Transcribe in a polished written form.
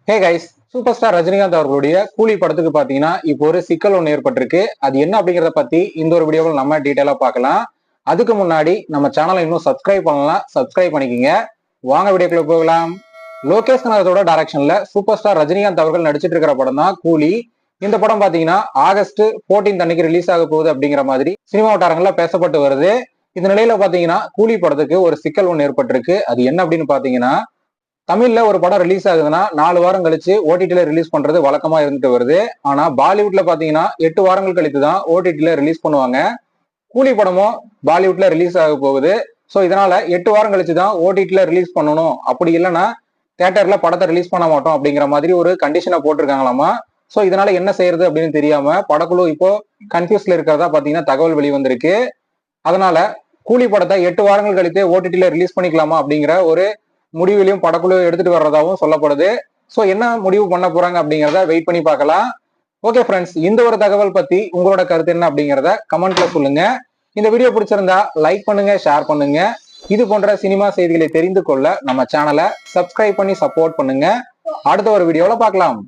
Hey guys, super star Rajinikanth அவர்களுடைய கூலி படத்துக்கு பாத்தீங்கன்னா இப்போ ஒரு சிக்கல் ஒன்று ஏற்பட்டிருக்கு. அது என்ன அப்படிங்கறத பத்தி இந்த ஒரு வீடியோவில் நம்ம டீட்டெயிலா பார்க்கலாம். அதுக்கு முன்னாடி நம்ம சேனலை இன்னும் சப்ஸ்கிரைப் பண்ணலாம், சப்ஸ்கிரைப் பண்ணிக்கங்க. வாங்க வீடியோக்குள்ள போகலாம். லோகேஷ் கனகராஜோட டைரக்ஷன்ல சூப்பர் ஸ்டார் ரஜினிகாந்த் அவர்கள் நடிச்சிட்டு இருக்கிற படம் தான் கூலி. இந்த படம் பாத்தீங்கன்னா ஆகஸ்ட் 14 அன்னைக்கு ரிலீஸ் ஆக போகுது அப்படிங்கிற மாதிரி சினிமா வட்டாரங்கள்ல பேசப்பட்டு வருது. இந்த நிலையில பாத்தீங்கன்னா கூலி படத்துக்கு ஒரு சிக்கல் ஒன்று ஏற்பட்டிருக்கு. அது என்ன அப்படின்னு பாத்தீங்கன்னா, தமிழ்ல ஒரு படம் ரிலீஸ் ஆகுதுன்னா 4 வாரம் கழிச்சு ஓடிடில ரிலீஸ் பண்றது வழக்கமா இருந்துட்டு வருது. ஆனா பாலிவுட்ல பாத்தீங்கன்னா 8 வாரங்கள் கழித்து தான் ஓடிடில ரிலீஸ் பண்ணுவாங்க. கூலி படமும் பாலிவுட்ல ரிலீஸ் ஆக போகுது. ஸோ இதனால 8 வாரம் கழிச்சு தான் ஓடிடில ரிலீஸ் பண்ணணும், அப்படி இல்லைன்னா தியேட்டர்ல படத்தை ரிலீஸ் பண்ண மாட்டோம் அப்படிங்கிற மாதிரி ஒரு கண்டிஷனை போட்டிருக்காங்களாமா. ஸோ இதனால என்ன செய்யறது அப்படின்னு தெரியாம படக்குழு இப்போ கன்ஃபியூஸ்ல இருக்கிறதா பாத்தீங்கன்னா தகவல் வெளிவந்திருக்கு. அதனால கூலி படத்தை 8 வாரங்கள் கழித்து ஓடிடில ரிலீஸ் பண்ணிக்கலாமா அப்படிங்கிற ஒரு முடிவுலையும் படக்குழு எடுத்துட்டு வர்றதாவும் சொல்லப்படுது. ஸோ என்ன முடிவு பண்ண போறாங்க அப்படிங்கிறத வெயிட் பண்ணி பார்க்கலாம். ஓகே ஃப்ரெண்ட்ஸ், இந்த ஒரு தகவல் பத்தி உங்களோட கருத்து என்ன அப்படிங்கிறத கமெண்ட்ல சொல்லுங்க. இந்த வீடியோ பிடிச்சிருந்தா லைக் பண்ணுங்க, ஷேர் பண்ணுங்க. இது போன்ற சினிமா செய்திகளை தெரிந்து கொள்ள நம்ம சேனலை சப்ஸ்கிரைப் பண்ணி சப்போர்ட் பண்ணுங்க. அடுத்த ஒரு வீடியோல பார்க்கலாம்.